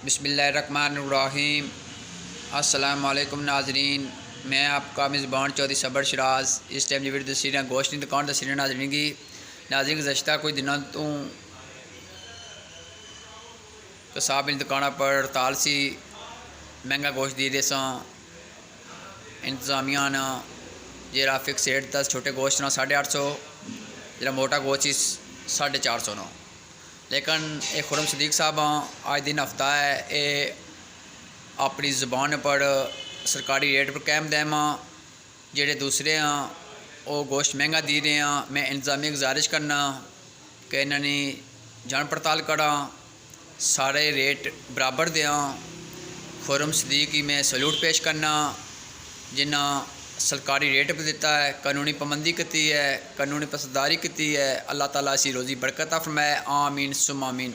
बिस्मिल्लाहिर्रहमानिर्रहीम। अस्सलाम वालेकुम नाजरीन, मैं आपका मेज़बान चौधरी सबर शराज। इस टाइम की वीडियो दसी गोश्त की दुकान दसी नाजरीन की गुज़श्ता कुछ दिनों तो कसाब की दुकान पर हड़ताल सी, महंगा गोश्त दी रहे इंतजामिया ने जरा फिक्स रेट 10 छोटे गोश्त ना 850, जरा मोटा गोश्त 450 नो। लेकिन ये खुरम सदीक साहब आज दिन हफ्ता है, ये अपनी ज़बान पर सरकारी रेट पर कायम दैम जेड़े दूसरे वो गोश्त महंगा दी रहे हैं। मैं इंतजामिया गुजारिश करना कि इन्होंने जांच पड़ताल करा, सारे रेट बराबर दें। खुरम सदीक की मैं सल्यूट पेश करना जिन्हें सरकारी रेट पर दिता है, कानूनी पाबंदी की है, कानूनी पसदारी की है। अल्लाह ताला ऐसी रोज़ी बरकत फरमाए, आमीन सुम आमीन।